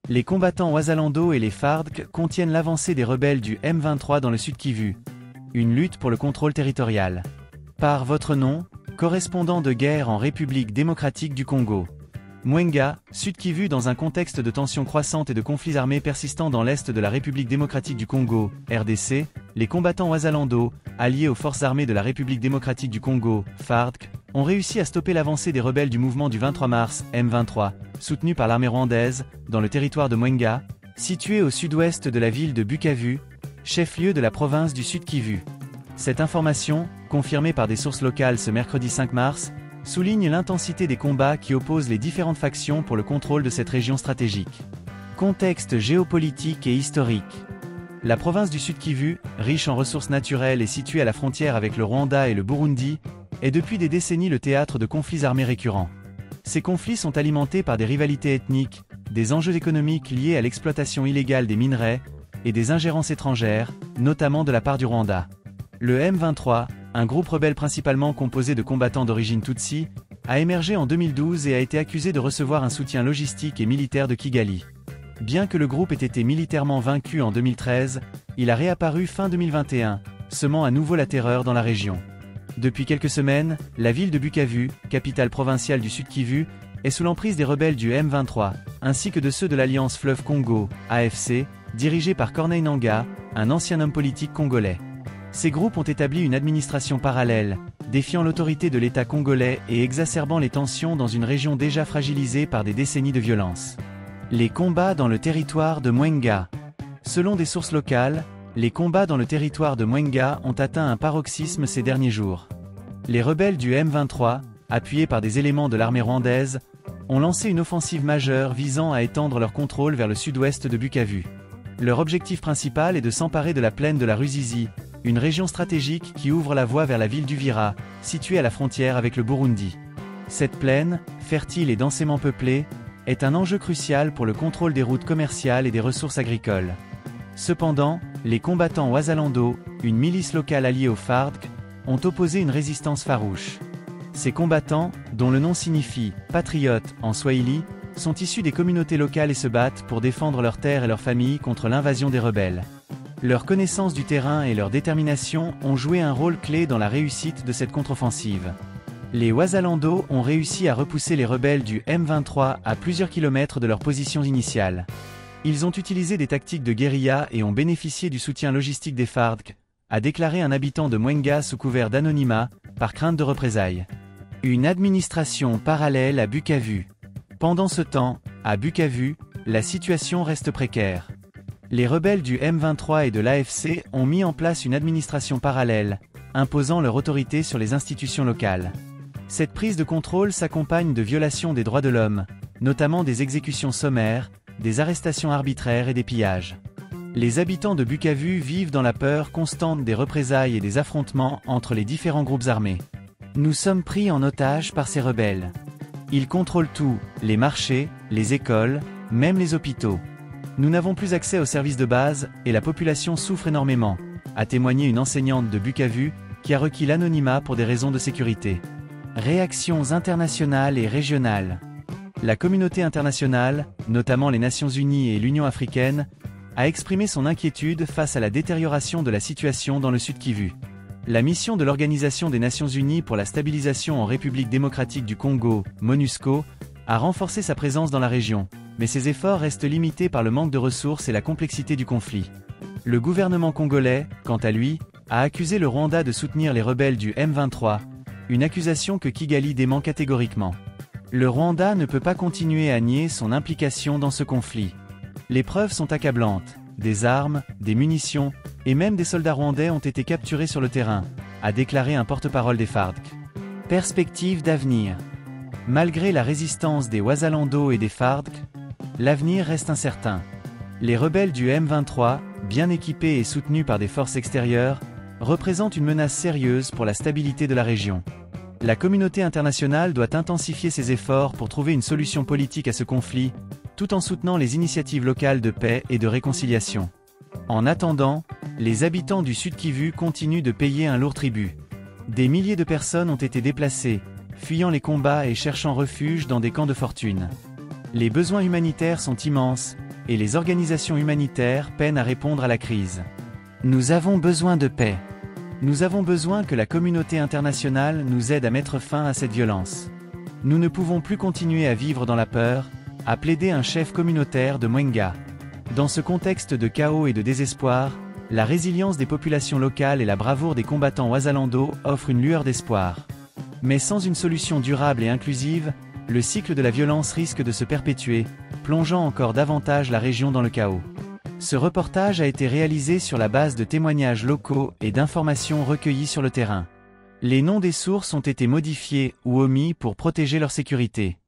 Les combattants Wazalando et les FARDC contiennent l'avancée des rebelles du M23 dans le Sud Kivu. Une lutte pour le contrôle territorial. Par votre nom, correspondant de guerre en République démocratique du Congo. Mwenga, Sud Kivu dans un contexte de tensions croissantes et de conflits armés persistants dans l'est de la République démocratique du Congo, RDC, les combattants Wazalando, alliés aux forces armées de la République démocratique du Congo, FARDC, ont réussi à stopper l'avancée des rebelles du mouvement du 23 mars, M23, soutenu par l'armée rwandaise, dans le territoire de Mwenga, situé au sud-ouest de la ville de Bukavu, chef-lieu de la province du Sud Kivu. Cette information, confirmée par des sources locales ce mercredi 5 mars, souligne l'intensité des combats qui opposent les différentes factions pour le contrôle de cette région stratégique. Contexte géopolitique et historique. La province du Sud Kivu, riche en ressources naturelles et située à la frontière avec le Rwanda et le Burundi, est depuis des décennies le théâtre de conflits armés récurrents. Ces conflits sont alimentés par des rivalités ethniques, des enjeux économiques liés à l'exploitation illégale des minerais, et des ingérences étrangères, notamment de la part du Rwanda. Le M23, un groupe rebelle principalement composé de combattants d'origine Tutsi, a émergé en 2012 et a été accusé de recevoir un soutien logistique et militaire de Kigali. Bien que le groupe ait été militairement vaincu en 2013, il a réapparu fin 2021, semant à nouveau la terreur dans la région. Depuis quelques semaines, la ville de Bukavu, capitale provinciale du Sud Kivu, est sous l'emprise des rebelles du M23, ainsi que de ceux de l'Alliance Fleuve Congo, AFC, dirigée par Corneille Nangaa, un ancien homme politique congolais. Ces groupes ont établi une administration parallèle, défiant l'autorité de l'État congolais et exacerbant les tensions dans une région déjà fragilisée par des décennies de violence. Les combats dans le territoire de Mwenga. Selon des sources locales, les combats dans le territoire de Mwenga ont atteint un paroxysme ces derniers jours. Les rebelles du M23, appuyés par des éléments de l'armée rwandaise, ont lancé une offensive majeure visant à étendre leur contrôle vers le sud-ouest de Bukavu. Leur objectif principal est de s'emparer de la plaine de la Ruzizi, une région stratégique qui ouvre la voie vers la ville d'Uvira, située à la frontière avec le Burundi. Cette plaine, fertile et densément peuplée, est un enjeu crucial pour le contrôle des routes commerciales et des ressources agricoles. Cependant, les combattants Wazalando, une milice locale alliée aux FARDC, ont opposé une résistance farouche. Ces combattants, dont le nom signifie « patriotes » en swahili, sont issus des communautés locales et se battent pour défendre leurs terres et leurs familles contre l'invasion des rebelles. Leur connaissance du terrain et leur détermination ont joué un rôle clé dans la réussite de cette contre-offensive. Les Wazalando ont réussi à repousser les rebelles du M23 à plusieurs kilomètres de leur position initiale. Ils ont utilisé des tactiques de guérilla et ont bénéficié du soutien logistique des FARDC, a déclaré un habitant de Mwenga sous couvert d'anonymat, par crainte de représailles. Une administration parallèle à Bukavu. Pendant ce temps, à Bukavu, la situation reste précaire. Les rebelles du M23 et de l'AFC ont mis en place une administration parallèle, imposant leur autorité sur les institutions locales. Cette prise de contrôle s'accompagne de violations des droits de l'homme, notamment des exécutions sommaires, des arrestations arbitraires et des pillages. Les habitants de Bukavu vivent dans la peur constante des représailles et des affrontements entre les différents groupes armés. Nous sommes pris en otage par ces rebelles. Ils contrôlent tout, les marchés, les écoles, même les hôpitaux. Nous n'avons plus accès aux services de base, et la population souffre énormément, a témoigné une enseignante de Bukavu, qui a requis l'anonymat pour des raisons de sécurité. Réactions internationales et régionales. La communauté internationale, notamment les Nations Unies et l'Union africaine, a exprimé son inquiétude face à la détérioration de la situation dans le Sud Kivu. La mission de l'Organisation des Nations Unies pour la stabilisation en République démocratique du Congo, MONUSCO, a renforcé sa présence dans la région, mais ses efforts restent limités par le manque de ressources et la complexité du conflit. Le gouvernement congolais, quant à lui, a accusé le Rwanda de soutenir les rebelles du M23, une accusation que Kigali dément catégoriquement. Le Rwanda ne peut pas continuer à nier son implication dans ce conflit. Les preuves sont accablantes. Des armes, des munitions, et même des soldats rwandais ont été capturés sur le terrain, a déclaré un porte-parole des FARDC. Perspective d'avenir. Malgré la résistance des Wazalando et des FARDC, l'avenir reste incertain. Les rebelles du M23, bien équipés et soutenus par des forces extérieures, représentent une menace sérieuse pour la stabilité de la région. La communauté internationale doit intensifier ses efforts pour trouver une solution politique à ce conflit, tout en soutenant les initiatives locales de paix et de réconciliation. En attendant, les habitants du Sud Kivu continuent de payer un lourd tribut. Des milliers de personnes ont été déplacées, fuyant les combats et cherchant refuge dans des camps de fortune. Les besoins humanitaires sont immenses, et les organisations humanitaires peinent à répondre à la crise. Nous avons besoin de paix. Nous avons besoin que la communauté internationale nous aide à mettre fin à cette violence. Nous ne pouvons plus continuer à vivre dans la peur, a plaidé un chef communautaire de Mwenga. Dans ce contexte de chaos et de désespoir, la résilience des populations locales et la bravoure des combattants Wazalando offrent une lueur d'espoir. Mais sans une solution durable et inclusive, le cycle de la violence risque de se perpétuer, plongeant encore davantage la région dans le chaos. Ce reportage a été réalisé sur la base de témoignages locaux et d'informations recueillies sur le terrain. Les noms des sources ont été modifiés ou omis pour protéger leur sécurité.